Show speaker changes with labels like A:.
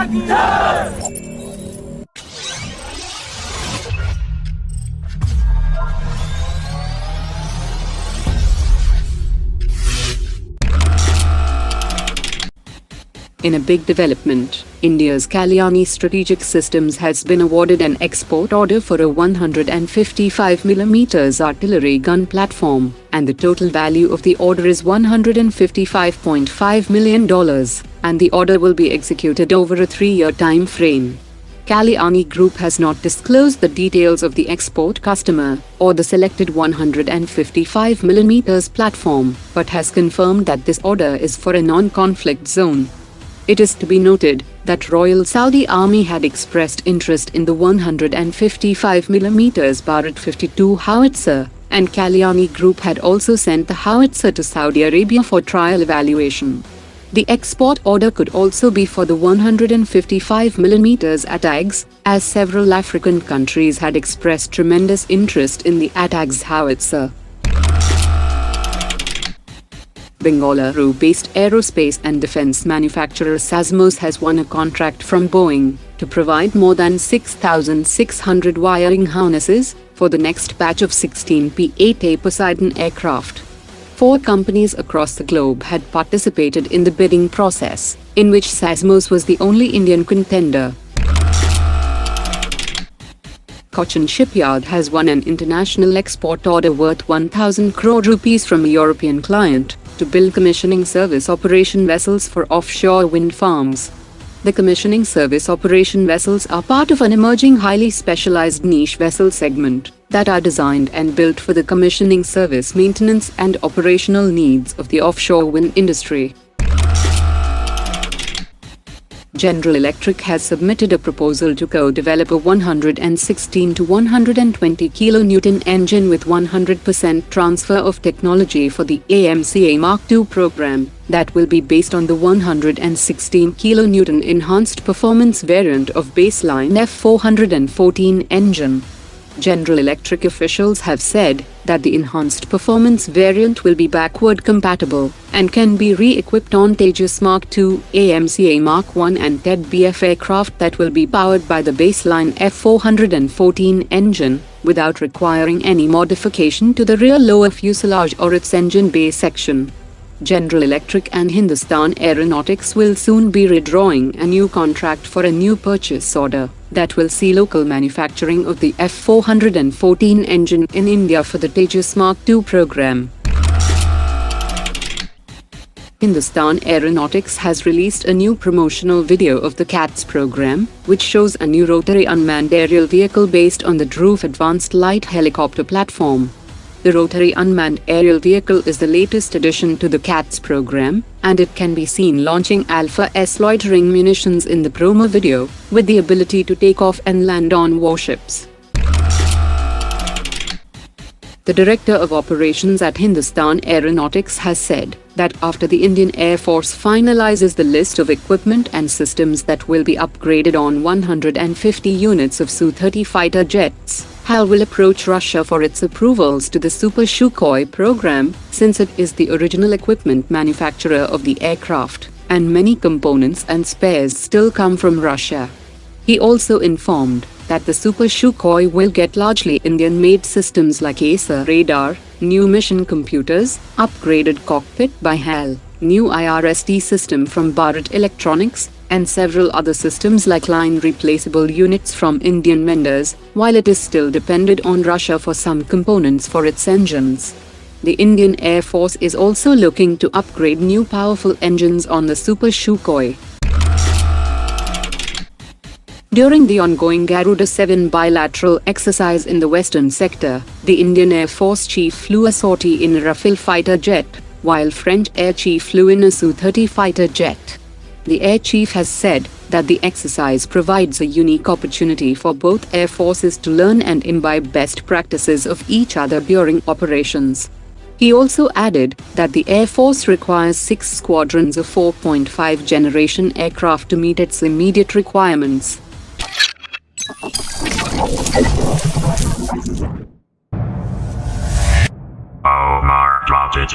A: In a big development, India's Kalyani Strategic Systems has been awarded an export order for a 155mm artillery gun platform, and the total value of the order is $155.5 million, and the order will be executed over a 3-year time frame. Kalyani Group has not disclosed the details of the export customer or the selected 155mm platform, but has confirmed that this order is for a non-conflict zone. It is to be noted that Royal Saudi Army had expressed interest in the 155mm Bharat 52 Howitzer, and Kalyani Group had also sent the Howitzer to Saudi Arabia for trial evaluation. The export order could also be for the 155mm ATAGS, as several African countries had expressed tremendous interest in the ATAGS Howitzer. Bengaluru-based aerospace and defense manufacturer Sasmos has won a contract from Boeing to provide more than 6,600 wiring harnesses for the next batch of 16 P-8A Poseidon aircraft. 4 companies across the globe had participated in the bidding process, in which Sasmos was the only Indian contender. Cochin Shipyard has won an international export order worth 1,000 crore rupees from a European client to build commissioning service operation vessels for offshore wind farms. The commissioning service operation vessels are part of an emerging highly specialized niche vessel segment that are designed and built for the commissioning service maintenance and operational needs of the offshore wind industry. General Electric has submitted a proposal to co-develop a 116 to 120 kN engine with 100% transfer of technology for the AMCA Mark II program that will be based on the 116 kN enhanced performance variant of baseline F414 engine. General Electric officials have said that the enhanced performance variant will be backward compatible and can be re-equipped on Tejas Mark II, AMCA Mark I and TEDBF aircraft that will be powered by the baseline F414 engine, without requiring any modification to the rear lower fuselage or its engine bay section. General Electric and Hindustan Aeronautics will soon be redrawing a new contract for a new purchase order that will see local manufacturing of the F414 engine in India for the Tejas Mark II program. Hindustan Aeronautics has released a new promotional video of the CATS program, which shows a new rotary unmanned aerial vehicle based on the Dhruv Advanced Light Helicopter platform. The rotary unmanned aerial vehicle is the latest addition to the CATS program, and it can be seen launching Alpha-S loitering munitions in the promo video, with the ability to take off and land on warships. The Director of Operations at Hindustan Aeronautics has said that after the Indian Air Force finalizes the list of equipment and systems that will be upgraded on 150 units of Su-30 fighter jets, HAL will approach Russia for its approvals to the Super Sukhoi program, since it is the original equipment manufacturer of the aircraft, and many components and spares still come from Russia. He also informed that the Super Sukhoi will get largely Indian-made systems like ASA radar, new mission computers, upgraded cockpit by HAL, new IRST system from Bharat Electronics, and several other systems like line replaceable units from Indian vendors, while it is still dependent on Russia for some components for its engines. The Indian Air Force is also looking to upgrade new powerful engines on the Super Sukhoi. During the ongoing Garuda-VII bilateral exercise in the western sector, the Indian Air Force chief flew a sortie in a Rafale fighter jet, while French Air Chief flew in a Su-30 fighter jet. The Air Chief has said that the exercise provides a unique opportunity for both air forces to learn and imbibe best practices of each other during operations. He also added that the Air Force requires 6 squadrons of 4.5 generation aircraft to meet its immediate requirements.
B: Omar dropped it.